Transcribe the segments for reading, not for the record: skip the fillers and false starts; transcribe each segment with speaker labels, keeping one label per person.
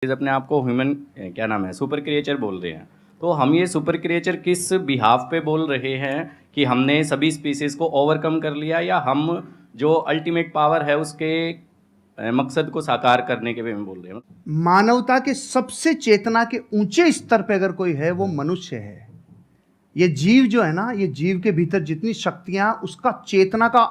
Speaker 1: अपने आप को ह्यूमन क्या नाम है सुपर क्रिएचर बोल रहे हैं, तो हम ये सुपर क्रिएचर किस बिहाफ पे बोल रहे हैं कि हमने सभी स्पीसीज को ओवरकम कर लिया, या हम जो अल्टीमेट पावर है उसके मकसद को साकार करने के वे में बोल रहे हैं?
Speaker 2: मानवता के सबसे चेतना के ऊंचे स्तर पे अगर कोई है वो मनुष्य है। ये जीव जो है ना, ये जीव के भीतर जितनी शक्तियां, उसका चेतना का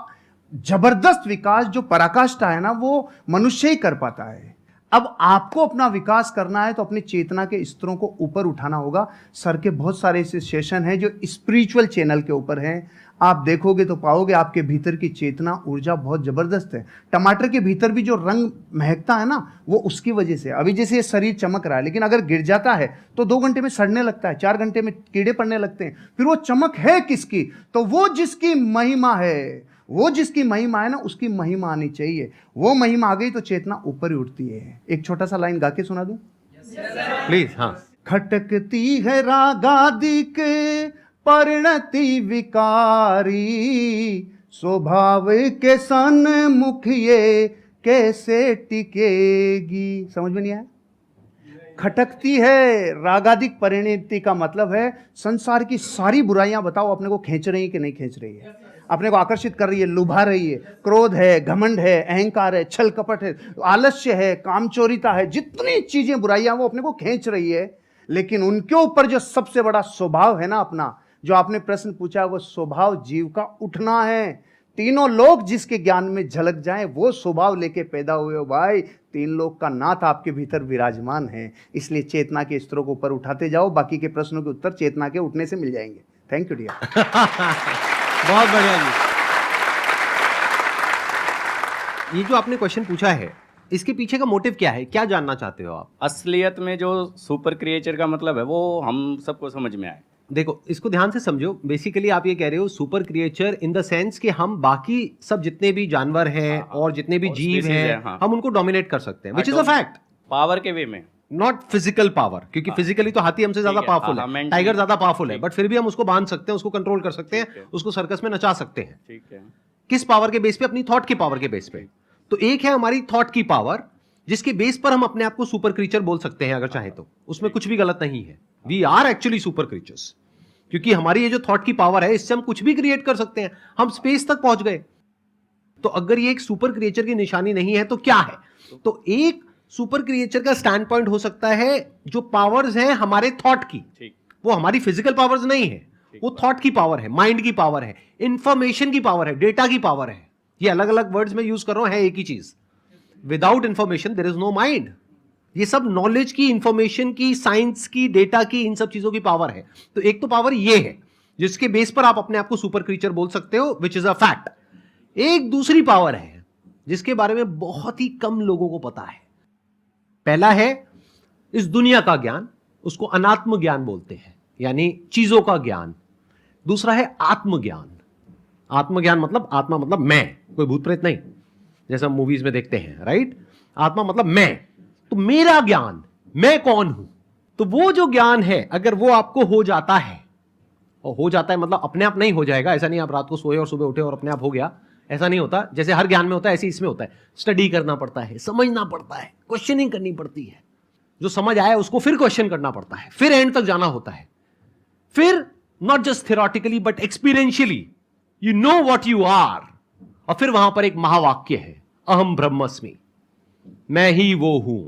Speaker 2: जबरदस्त विकास जो पराकाष्ठा है ना, वो मनुष्य ही कर पाता है। अब आपको अपना विकास करना है तो अपनी चेतना के स्तरों को ऊपर उठाना होगा। सर के बहुत सारे ऐसे सेशन हैं जो स्पिरिचुअल चैनल के ऊपर हैं, आप देखोगे तो पाओगे आपके भीतर की चेतना ऊर्जा बहुत जबरदस्त है। टमाटर के भीतर भी जो रंग महकता है ना, वो उसकी वजह से। अभी जैसे ये शरीर चमक रहा है, लेकिन अगर गिर जाता है तो 2 घंटे में सड़ने लगता है, 4 घंटे में कीड़े पड़ने लगते हैं। फिर वो चमक है किसकी? तो वो जिसकी महिमा है, वो जिसकी महिमा है ना, उसकी महिमा आनी चाहिए। वो महिमा आ गई तो चेतना ऊपर ही उठती है। एक छोटा सा लाइन गा के सुना दूं
Speaker 3: प्लीज? हाँ।
Speaker 2: खटकती है रागादि के परिणति विकारी, स्वभाव के सन्मुख ये कैसे टिकेगी। समझ में नहीं आया? खटकती है रागादिक परिणति का मतलब है संसार की सारी बुराइयां बताओ अपने को खींच रही है कि नहीं खींच रही है, अपने को आकर्षित कर रही है, लुभा रही है। क्रोध है, घमंड है, अहंकार है, छल कपट है, आलस्य है, कामचोरिता है, जितनी चीजें बुराइयां वो अपने को खींच रही है। लेकिन उनके ऊपर जो सबसे बड़ा स्वभाव है ना अपना, जो आपने प्रश्न पूछा, वो स्वभाव जीव का उठना है। तीनों लोग जिसके ज्ञान में झलक जाएं, वो स्वभाव लेके पैदा हुए हो भाई। 3 लोग का नाथ आपके भीतर विराजमान है। इसलिए चेतना के स्तरों को ऊपर उठाते जाओ, बाकी के प्रश्नों के उत्तर चेतना के उठने से मिल जाएंगे। Thank you dear.
Speaker 3: बहुत बढ़िया जी। ये जो आपने क्वेश्चन पूछा है, इसके पीछे का मोटिव क्या है, क्या जानना चाहते हो आप?
Speaker 1: असलियत में जो सुपर क्रिएचर का मतलब है वो हम सबको समझ में आए।
Speaker 3: देखो, इसको ध्यान से समझो। बेसिकली आप ये कह रहे हो super creature in the sense कि हम बाकी सब जितने भी जानवर हैं और जितने भी
Speaker 1: और
Speaker 3: जीव
Speaker 1: species
Speaker 3: हैं,
Speaker 1: है, हाँ।
Speaker 3: हम उनको डोमिनेट कर सकते हैं, which is a fact.
Speaker 1: Power के वे में,
Speaker 3: नॉट फिजिकल पावर, क्योंकि फिजिकली तो हाथी हमसे ज्यादा
Speaker 1: ठीक है,
Speaker 3: पावरफुल
Speaker 1: हाँ,
Speaker 3: है,
Speaker 1: mentally,
Speaker 3: टाइगर ज्यादा पावरफुल है,
Speaker 1: ठीक।
Speaker 3: बट फिर भी हम उसको बांध सकते हैं, उसको कंट्रोल कर सकते
Speaker 1: ठीक
Speaker 3: हैं,
Speaker 1: है।
Speaker 3: उसको सर्कस में नचा सकते हैं।
Speaker 1: ठीक है।
Speaker 3: किस पावर के बेस पे? अपनी थॉट की पावर के बेस पे। तो एक है हमारी थॉट की पावर, जिसके बेस पर हम अपने आप को सुपर क्रीचर बोल सकते हैं अगर चाहे तो। उसमें कुछ भी गलत नहीं है। We are actually super creatures, क्योंकि हमारी ये जो थॉट की पावर है, इससे हम कुछ भी क्रिएट कर सकते हैं। हम स्पेस तक पहुंच गए। तो अगर ये एक सुपर क्रिएचर की निशानी नहीं है तो क्या है? तो एक सुपर क्रिएचर का स्टैंड पॉइंट हो सकता है जो पावर्स हैं हमारे थॉट की,
Speaker 1: ठीक।
Speaker 3: वो हमारी फिजिकल पावर्स नहीं है, वो थॉट की पावर है, माइंड की पावर है, इंफॉर्मेशन की पावर है, डेटा की पावर है। ये अलग अलग वर्ड्स में यूज कर रहा हूं, है एक ही चीज। Without information there is no mind. ये सब नॉलेज की, इंफॉर्मेशन की, साइंस की, डेटा की, इन सब चीजों की पावर है। तो एक तो पावर ये है जिसके बेस पर आप अपने आप को सुपर क्रीचर बोल सकते हो, विच इज अ फैक्ट। एक दूसरी पावर है जिसके बारे में बहुत ही कम लोगों को पता है। पहला है इस दुनिया का ज्ञान, उसको अनात्म ज्ञान बोलते हैं, यानी चीजों का ज्ञान। दूसरा है आत्मज्ञान। आत्मज्ञान मतलब, आत्मा मतलब मैं, कोई भूत प्रेत नहीं, जैसा मूवीज में देखते हैं, राइट? आत्मा मतलब मैं, तो मेरा ज्ञान, मैं कौन हूं। तो वो जो ज्ञान है, अगर वो आपको हो जाता है, और हो जाता है मतलब अपने आप नहीं हो जाएगा, ऐसा नहीं आप रात को सोए और सुबह उठे और अपने आप हो गया, ऐसा नहीं होता। जैसे हर ज्ञान में होता है, ऐसे इसमें होता है। स्टडी करना पड़ता है, समझना पड़ता है, क्वेश्चनिंग करनी पड़ती है। जो समझ आया उसको फिर क्वेश्चन करना पड़ता है, फिर एंड तक जाना होता है। फिर not just theoretically but experientially you know what you are. और फिर वहां पर एक महावाक्य है, अहम ब्रह्मस्मि, मैं ही वो हूं,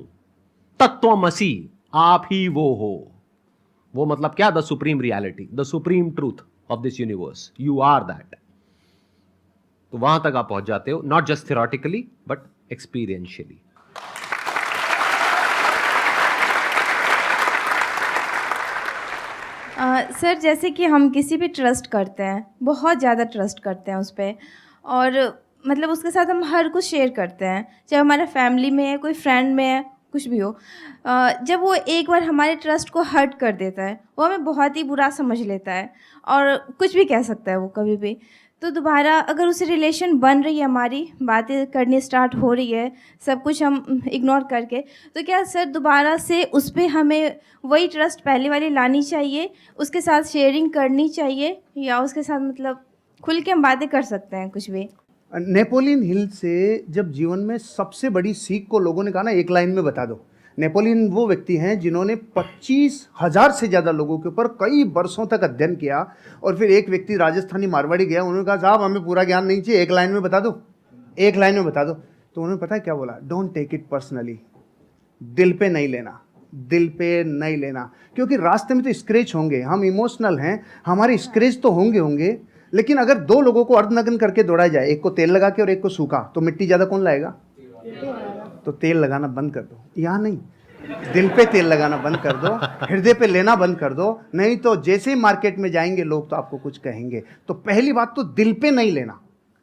Speaker 3: तत्वमसि, आप ही वो हो। वो मतलब क्या? The supreme reality, the supreme truth of this universe, you are that. तो वहां तक आप पहुंच जाते हो, not just theoretically but experientially.
Speaker 4: Sir, जैसे कि हम किसी पे ट्रस्ट करते हैं, बहुत ज़्यादा ट्रस्ट करते हैं उस पे, और मतलब उसके साथ हम हर कुछ शेयर करते हैं, चाहे हमारा फैमिली में है, कोई फ्रेंड में है, कुछ भी हो। जब वो एक बार हमारे ट्रस्ट को हर्ट कर देता है, वो हमें बहुत ही बुरा समझ लेता है और कुछ भी कह सकता है वो कभी भी। तो दोबारा अगर उससे रिलेशन बन रही है, हमारी बातें करनी स्टार्ट हो रही है, सब कुछ हम इग्नोर करके, तो क्या सर दोबारा से उस पर हमें वही ट्रस्ट पहले वाली लानी चाहिए, उसके साथ शेयरिंग करनी चाहिए, या उसके साथ मतलब खुल के हम बातें कर सकते हैं कुछ भी?
Speaker 2: नेपोलियन हिल से जब जीवन में सबसे बड़ी सीख को लोगों ने कहा ना, एक लाइन में बता दो, नेपोलियन वो व्यक्ति हैं जिन्होंने 25,000 से ज़्यादा लोगों के ऊपर कई वर्षों तक अध्ययन किया, और फिर एक व्यक्ति राजस्थानी मारवाड़ी गया, उन्होंने कहा साहब हमें पूरा ज्ञान नहीं चाहिए, एक लाइन में बता दो, एक लाइन में बता दो। तो उन्होंने पता है क्या बोला? डोंट टेक इट पर्सनली, दिल पे नहीं लेना, दिल पे नहीं लेना, क्योंकि रास्ते में तो स्क्रैच होंगे, हम इमोशनल हैं, हमारे स्क्रैच तो होंगे, लेकिन अगर दो लोगों को अर्धनग्न करके दौड़ाया जाए, एक को तेल लगा के और एक को सूखा, तो मिट्टी ज़्यादा कौन लाएगा? तो तेल लगाना बंद कर दो, यहाँ नहीं, दिल पे तेल लगाना बंद कर दो, हृदय पे लेना बंद कर दो, नहीं तो जैसे ही मार्केट में जाएंगे लोग तो आपको कुछ कहेंगे। तो पहली बात तो दिल पे नहीं लेना,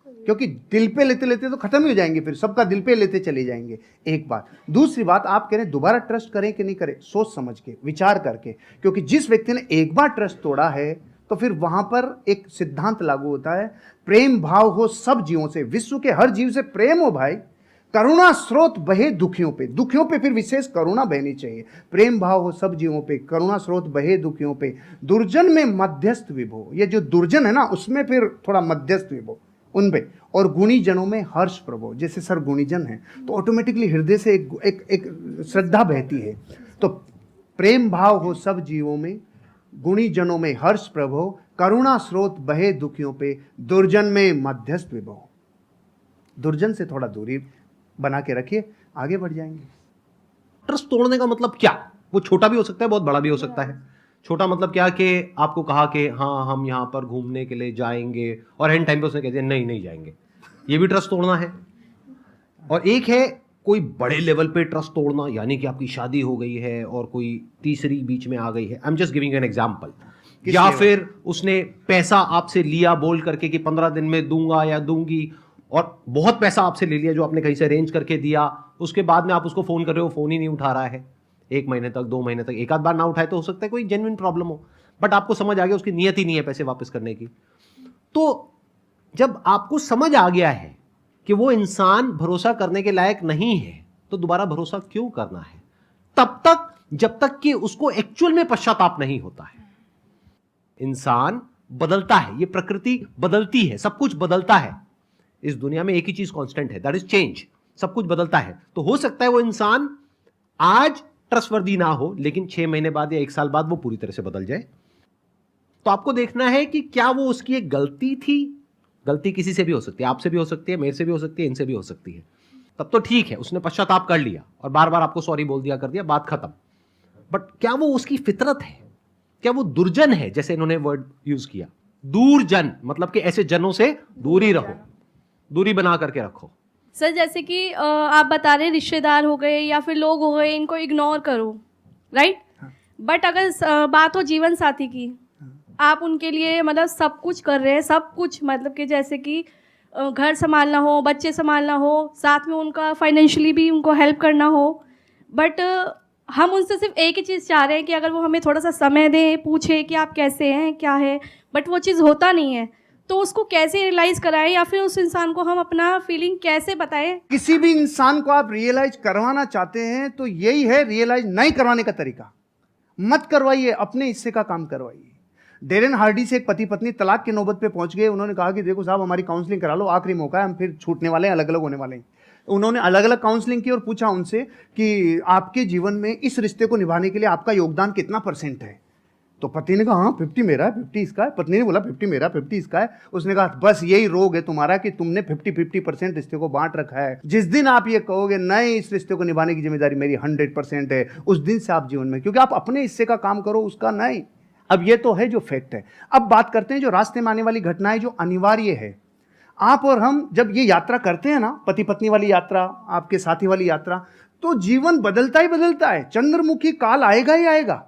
Speaker 2: क्योंकि दिल पे लेते लेते तो खत्म ही हो जाएंगे, फिर सबका दिल पे लेते चले जाएंगे, एक बात। दूसरी बात, आप कह रहे हैं दोबारा ट्रस्ट करें कि नहीं करें, सोच समझ के, विचार करके, क्योंकि जिस व्यक्ति ने एक बार ट्रस्ट तोड़ा है तो फिर वहां पर एक सिद्धांत लागू होता है, प्रेम भाव हो सब जीवों से, विश्व के हर जीव से प्रेम हो भाई, करुणा स्रोत बहे दुखियों पे, दुखियों पे फिर विशेष करुणा बहनी चाहिए, प्रेम भाव हो सब जीवों पे, करुणा स्रोत बहे दुखियों पे, दुर्जन में मध्यस्थ विभो, ये जो दुर्जन है ना उसमें फिर थोड़ा मध्यस्थ विभो उन पे, और गुणी जनों में हर्ष प्रभो, जैसे सर गुणीजन है तो ऑटोमेटिकली हृदय से एक श्रद्धा बहती है। तो प्रेम भाव हो सब जीवों में, गुणी जनों में हर्ष प्रभो, करुणा स्रोत बहे दुखियों पे, दुर्जन में मध्यस्थ विभो। दुर्जन से थोड़ा दूरी बना के रखिए, आगे बढ़ जाएंगे।
Speaker 3: ट्रस्ट तोड़ने का मतलब क्या? वो छोटा भी हो सकता है, बहुत बड़ा भी हो सकता है। छोटा मतलब क्या कि आपको कहा कि हाँ हम यहाँ पर घूमने के लिए जाएंगे, और एंड टाइम पे उसने कह दिया नहीं जाएंगे, ये भी ट्रस्ट तोड़ना है। और एक है कोई बड़े लेवल पे ट्रस्ट तोड़ना, यानी कि आपकी शादी हो गई है और कोई तीसरी बीच में आ गई है, I am just giving an example, या फिर उसने पैसा आपसे लिया बोल करके कि 15 दिन में दूंगा या दूंगी, और बहुत पैसा आपसे ले लिया जो आपने कहीं से अरेंज करके दिया, उसके बाद में आप उसको फोन कर रहे हो, फोन ही नहीं उठा रहा है, 1 महीने तक 2 महीने तक, एक आध बार ना उठाए तो हो सकता है कोई जेन्युइन प्रॉब्लम हो, बट आपको समझ आ गया उसकी नियत ही नहीं है पैसे वापस करने की। तो जब आपको समझ आ गया है कि वो इंसान भरोसा करने के लायक नहीं है, तो दोबारा भरोसा क्यों करना है? तब तक जब तक कि उसको एक्चुअल में पश्चाताप नहीं होता है। इंसान बदलता है, ये प्रकृति बदलती है, सब कुछ बदलता है, इस दुनिया में एक ही चीज कांस्टेंट है, दैट इज चेंज, सब कुछ बदलता है। तो हो सकता है वो इंसान आज ट्रस्टवर्दी ना हो, लेकिन 6 महीने बाद या 1 साल बाद वो पूरी तरह से बदल जाए। तो आपको देखना है कि क्या वो उसकी एक गलती थी, गलती किसी से भी हो सकती है, आपसे भी हो सकती है, मेरे से भी हो सकती है, इनसे भी हो सकती है, तब तो ठीक है, उसने पश्चाताप कर लिया और बार बार आपको सॉरी बोल दिया, कर दिया, बात खत्म। बट क्या वो उसकी फितरत है? क्या वो दुर्जन है? जैसे इन्होंने वर्ड यूज किया दूरजन, मतलब कि ऐसे जनों से दूरी रहो, दूरी बना करके रखो।
Speaker 5: सर जैसे कि आप बता रहे रिश्तेदार हो गए या फिर लोग हो गए, इनको इग्नोर करो, राइट? बट अगर बात हो जीवन साथी की, आप उनके लिए मतलब सब कुछ कर रहे हैं, सब कुछ, मतलब कि जैसे कि घर संभालना हो, बच्चे संभालना हो, साथ में उनका फाइनेंशियली भी उनको हेल्प करना हो, बट हम उनसे सिर्फ एक ही चीज़ चाह रहे हैं कि अगर वो हमें थोड़ा सा समय दें, पूछे कि आप कैसे हैं, क्या है, बट वो चीज़ होता नहीं है। तो उसको कैसे रियलाइज़ कराएं, या फिर उस इंसान को हम अपना फीलिंग कैसे बताएं?
Speaker 2: किसी भी इंसान को आप रियलाइज करवाना चाहते हैं तो यही है रियलाइज नहीं करवाने का तरीका। मत करवाइए, अपने हिस्से का काम करवाइए। डेरेन हार्डी से एक पति पत्नी तलाक की नौबत पे पहुंच गए। उन्होंने कहा कि देखो साहब हमारी काउंसलिंग करा लो, आखिरी मौका है, हम फिर छूटने वाले हैं, अलग अलग होने वाले हैं। उन्होंने अलग अलग काउंसलिंग की और पूछा उनसे कि आपके जीवन में इस रिश्ते को निभाने के लिए आपका योगदान कितना % है। तो पति ने कहा हाँ 50 मेरा है, 50 इसका है। पत्नी ने बोला 50 मेरा, 50 इसका है। उसने कहा बस यही रोग है तुम्हारा कि तुमने 50-50% रिश्ते को बांट रखा है। जिस दिन आप ये कहोगे नहीं इस रिश्ते को निभाने की जिम्मेदारी मेरी 100% है, उस दिन से आप जीवन में, क्योंकि आप अपने हिस्से का काम करो, उसका नहीं। अब ये तो है जो फैक्ट है। अब बात करते हैं जो रास्ते में आने वाली घटनाएं जो अनिवार्य है। आप और हम जब ये यात्रा करते हैं ना, पति पत्नी वाली यात्रा, आपके साथी वाली यात्रा, तो जीवन बदलता ही बदलता है। चंद्रमुखी काल आएगा ही आएगा,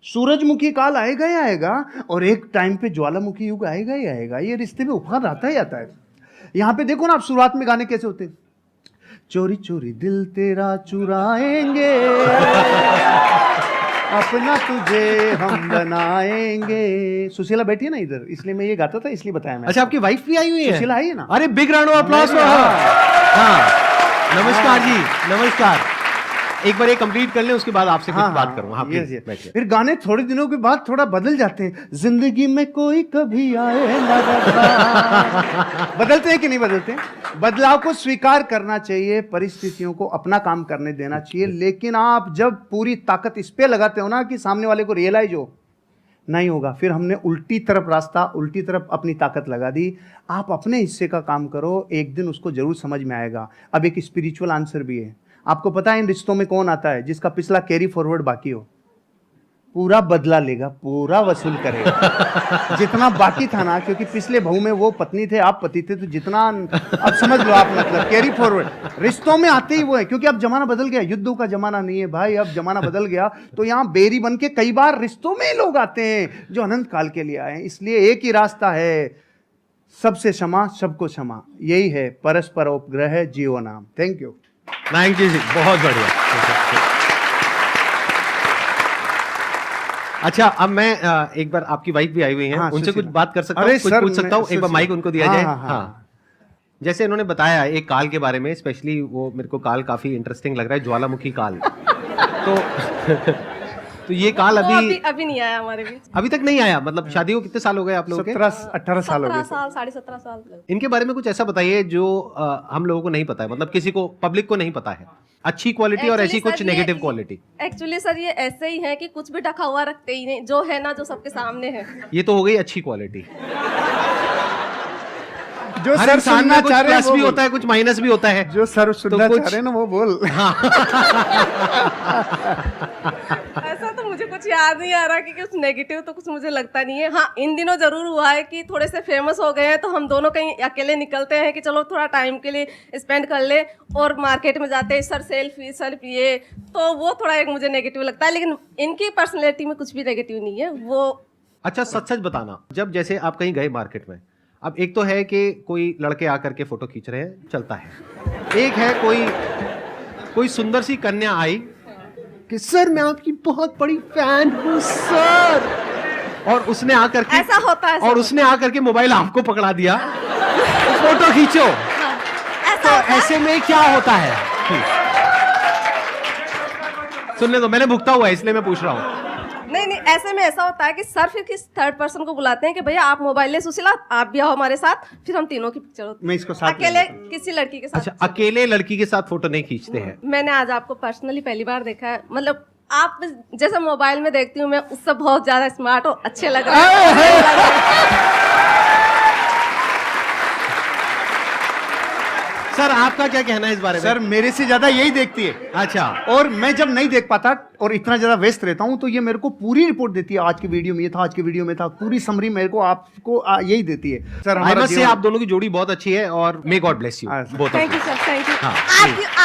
Speaker 2: सूरजमुखी काल आएगा ही आएगा, और एक टाइम पे ज्वालामुखी युग आएगा ही आएगा। ये रिश्ते में उफान आता ही आता है। यहाँ पे देखो ना आप शुरुआत में गाने कैसे होते हैं, चोरी चोरी दिल तेरा चुराएंगे अपना तुझे हम बनाएंगे। सुशीला बैठी है ना इधर, इसलिए मैं ये गाता था, इसलिए बताया मैं।
Speaker 3: अच्छा आपकी वाइफ भी आई हुई है?
Speaker 2: सुशीला आई है ना।
Speaker 3: अरे big round of applause for her. हाँ नमस्कार जी, नमस्कार। एक बार ये कंप्लीट कर लें, उसके बाद आपसे कुछ
Speaker 2: हाँ,
Speaker 3: बात
Speaker 2: हाँ,
Speaker 3: करूंगा। हाँ,
Speaker 2: yes,
Speaker 3: please,
Speaker 2: yes.
Speaker 3: बैठिए।
Speaker 2: फिर गाने थोड़े दिनों के बाद थोड़ा बदल जाते हैं। जिंदगी में कोई कभी आए ना रखा। बदलते हैं कि नहीं बदलते? बदलाव को स्वीकार करना चाहिए, परिस्थितियों को अपना काम करने देना चाहिए, लेकिन आप जब पूरी ताकत इस पे लगाते हो ना कि सामने वाले को रियलाइज हो, नहीं होगा। फिर हमने उल्टी तरफ रास्ता, उल्टी तरफ अपनी ताकत लगा दी। आप अपने हिस्से का काम करो, एक दिन उसको जरूर समझ में आएगा। अब एक स्पिरिचुअल आंसर भी है। आपको पता है इन रिश्तों में कौन आता है? जिसका पिछला कैरी फॉरवर्ड बाकी हो। पूरा बदला लेगा, पूरा वसूल करेगा जितना बाकी था ना, क्योंकि पिछले बहू में वो पत्नी थे, आप पति थे, तो जितना अब समझ लो आप, मतलब कैरी फॉरवर्ड रिश्तों में आते ही वो है। क्योंकि अब जमाना बदल गया, युद्धों का जमाना नहीं है भाई, अब जमाना बदल गया। तो यहाँ बेरी बन के कई बार रिश्तों में लोग आते हैं जो अनंत काल के लिए आए हैं। इसलिए एक ही रास्ता है, सबसे क्षमा, सबको क्षमा, यही है परस्पर उपग्रह जीव नाम। Thank you.
Speaker 3: थैंक यू जी, बहुत बढ़िया। अच्छा, अब मैं एक बार, आपकी वाइफ भी आई हुई हैं,
Speaker 2: हाँ,
Speaker 3: उनसे कुछ
Speaker 2: सुशीला।
Speaker 3: बात कर सकता हूँ,
Speaker 2: अरे
Speaker 3: कुछ
Speaker 2: सर,
Speaker 3: पूछ सकता हूँ?
Speaker 2: मैं-
Speaker 3: एक बार माइक उनको दिया
Speaker 2: हाँ,
Speaker 3: जाए।
Speaker 2: हाँ, हाँ।
Speaker 3: हाँ, जैसे इन्होंने बताया एक काल के बारे में, स्पेशली वो मेरे को काल काफी इंटरेस्टिंग लग रहा है, ज्वालामुखी काल। तो ये काल
Speaker 5: वो
Speaker 3: अभी
Speaker 5: अभी नहीं आया हमारे बीच।
Speaker 3: अभी तक नहीं आया। मतलब शादी को कितने साल हो गए आप लोगों के?
Speaker 2: 17-18 साल हो
Speaker 5: 17
Speaker 2: गए।
Speaker 5: साल, 17.5 साल।
Speaker 3: इनके बारे में कुछ ऐसा बताइए जो हम लोगों को नहीं पता है, मतलब किसी को, पब्लिक को नहीं पता है। अच्छी क्वालिटी और ऐसी कुछ नेगेटिव क्वालिटी।
Speaker 5: एक्चुअली सर ये ऐसे ही है कि कुछ भी ढका हुआ रखते ही नहीं, जो है ना, जो सबके सामने है।
Speaker 3: ये तो हो गई अच्छी क्वालिटी।
Speaker 2: जो
Speaker 3: हर
Speaker 2: सर
Speaker 3: इंसान
Speaker 2: सुनना
Speaker 3: में कुछ
Speaker 2: चाह रहे हैं
Speaker 3: प्लस
Speaker 2: वो
Speaker 3: भी
Speaker 2: बोल।
Speaker 3: होता है, कुछ माइनस भी होता है।
Speaker 2: जो सर सुनना
Speaker 3: कुछ-
Speaker 2: चाह रहे हैं ना वो बोल।
Speaker 5: ऐसा तो मुझे कुछ याद नहीं आ रहा कि कुछ नेगेटिव तो कुछ मुझे लगता नहीं है। हाँ, इन दिनों जरूर हुआ है कि थोड़े से फेमस हो गए हैं, तो हम दोनों कहीं अकेले निकलते हैं कि चलो थोड़ा टाइम के लिए स्पेंड कर ले, और मार्केट में जाते हैं, सर सेल्फी ये, तो वो थोड़ा एक मुझे नेगेटिव लगता है। लेकिन इनकी पर्सनैलिटी में कुछ भी नेगेटिव नहीं है वो।
Speaker 3: अच्छा, सच सच बताना, जब जैसे आप कहीं गए मार्केट में, अब एक तो है कि कोई लड़के आकर के फोटो खींच रहे हैं, चलता है। एक है कोई सुंदर सी कन्या आई कि सर मैं आपकी बहुत बड़ी फैन हूँ सर, और उसने आकर के,
Speaker 5: ऐसा होता है,
Speaker 3: और उसने आकर के मोबाइल आपको पकड़ा दिया, फोटो खींचो। तो ऐसे में क्या होता है? सुनने दो, मैंने भुगता हुआ है इसलिए मैं पूछ रहा हूँ।
Speaker 5: नहीं, ऐसे में ऐसा होता है कि सर फिर किस थर्ड पर्सन को बुलाते हैं कि भैया आप मोबाइल ले, सुशीला आप भी आओ हमारे साथ, फिर हम तीनों की पिक्चर होती है।
Speaker 2: मैं इसको साथ
Speaker 5: अकेले
Speaker 2: ले लेता हूँ।
Speaker 5: किसी लड़की के साथ।
Speaker 3: अच्छा, अकेले लड़की के साथ फोटो नहीं खींचते हैं?
Speaker 5: मैंने आज आपको पर्सनली पहली बार देखा है। मतलब आप जैसे मोबाइल में देखती हूँ मैं, उससे बहुत ज्यादा स्मार्ट हो, अच्छे लग रहे हैं।
Speaker 3: सर आपका क्या कहना है इस बारे में?
Speaker 2: सर मेरे से ज्यादा यही देखती है।
Speaker 3: अच्छा,
Speaker 2: और मैं जब नहीं देख पाता और इतना ज्यादा व्यस्त रहता हूं, तो ये मेरे को पूरी रिपोर्ट देती है। आज की वीडियो में ये था, आज की वीडियो में था, पूरी समरी मेरे को आपको यही देती है। सर
Speaker 3: आई मस्ट से आप दोनों की जोड़ी बहुत अच्छी है, और मे गॉड ब्लेस यू
Speaker 2: हाँ,
Speaker 3: both.
Speaker 5: Thank you sir, thank you.
Speaker 3: हाँ,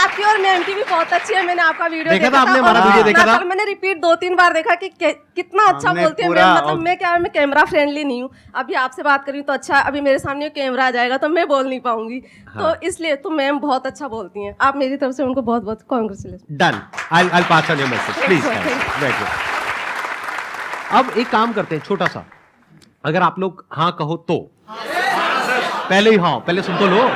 Speaker 5: आपकी और मैम की भी बहुत अच्छी है। मैंने आपका वीडियो
Speaker 3: देखा था आपने,
Speaker 5: और
Speaker 3: हमारा वीडियो देखा था?
Speaker 5: मैंने रिपीट 2-3 बार देखा कि कितना अच्छा
Speaker 2: हमने
Speaker 5: बोलती है
Speaker 2: पूरा-
Speaker 5: मैम। मतलब मैं कैमरा फ्रेंडली नहीं हूँ। अभी आपसे बात करी तो अच्छा, अभी मेरे सामने कैमरा आ जाएगा तो मैं बोल नहीं पाऊंगी। तो इसलिए तो मैम बहुत अच्छा बोलती हैं। आप मेरी तरफ से उनको बहुत बहुत congratulation.
Speaker 3: Done, I pass on your message please. बैठिए। अब एक काम करते हैं छोटा सा, अगर आप लोग हाँ कहो तो पहले ही हाँ, पहले सुन तो लो।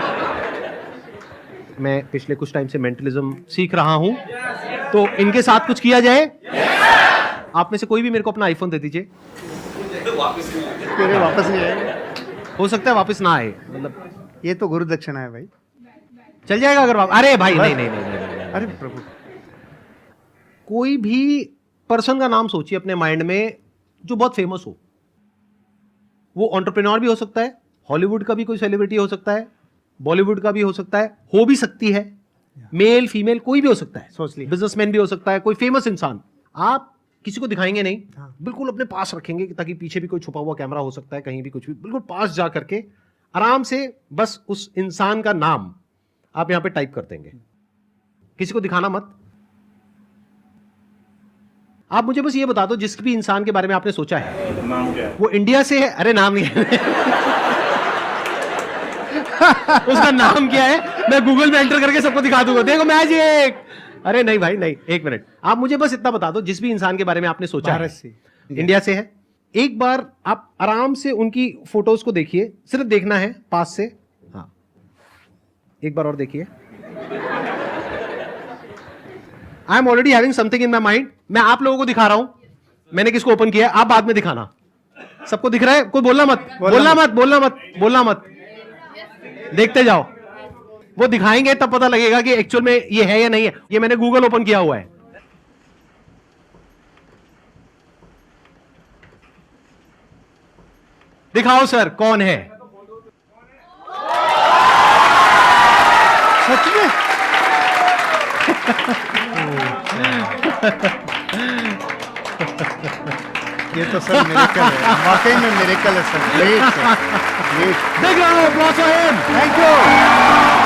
Speaker 3: मैं पिछले कुछ टाइम से मेंटलिज्म सीख रहा हूं, तो इनके साथ कुछ किया जाए। आप में से कोई भी मेरे को अपना आईफोन दे दीजिए।
Speaker 2: तेरे वापस नहीं आएगा।
Speaker 3: हो सकता है वापस ना आए, मतलब
Speaker 2: ये तो गुरु दक्षिणा है भाई।
Speaker 3: चल जाएगा अगर वापस। अरे भाई नहीं नहीं नहीं नहीं, नहीं, नहीं।
Speaker 2: अरे प्रभु,
Speaker 3: कोई भी पर्सन का नाम सोचिए अपने माइंड में जो बहुत फेमस हो। वो एंटरप्रेन्योर भी हो सकता है, हॉलीवुड का भी कोई सेलिब्रिटी हो सकता है, बॉलीवुड का भी हो सकता है, हो भी सकती है, मेल फीमेल कोई भी हो सकता है,
Speaker 2: सोच लिया।
Speaker 3: बिजनेसमैन भी हो सकता है, कोई फेमस इंसान। आप किसी को दिखाएंगे नहीं,
Speaker 2: हाँ।
Speaker 3: बिल्कुल अपने पास रखेंगे ताकि पीछे भी कोई छुपा हुआ कैमरा हो सकता है, कहीं भी कुछ भी, बिल्कुल पास जा करके आराम से बस उस इंसान का नाम आप यहां पे टाइप कर देंगे। किसी को दिखाना मत। आप मुझे बस ये बता दो, जिस भी इंसान के बारे में आपने सोचा है, नाम क्या है? वो इंडिया से है? अरे नाम नहीं है। उसका नाम क्या है मैं गूगल में एंटर करके सबको दिखा दूंगा, देखो मैजिक। अरे नहीं भाई नहीं, एक मिनट, आप मुझे बस इतना बता दो, जिस भी इंसान के बारे में आपने सोचा है,
Speaker 2: भारत से,
Speaker 3: इंडिया से है, एक बार आप आराम से उनकी फोटोज को देखिए, सिर्फ देखना है पास से। हाँ, एक बार और देखिए। I am already having something in my mind, मैं आप लोगों को दिखा रहा हूं मैंने किसको ओपन किया है, आप बाद में दिखाना। सबको दिख रहा है? कोई बोलना मत, बोलना मत, देखते जाओ। वो दिखाएंगे तब पता लगेगा कि एक्चुअल में ये है या नहीं है। ये मैंने गूगल ओपन किया हुआ है। दिखाओ सर कौन है।
Speaker 2: सच में? ये तो सर मिरेकल है, वाकई में मिरेकल है सर। Great sir, great.
Speaker 3: देख रहा हूं,
Speaker 2: थैंक यू।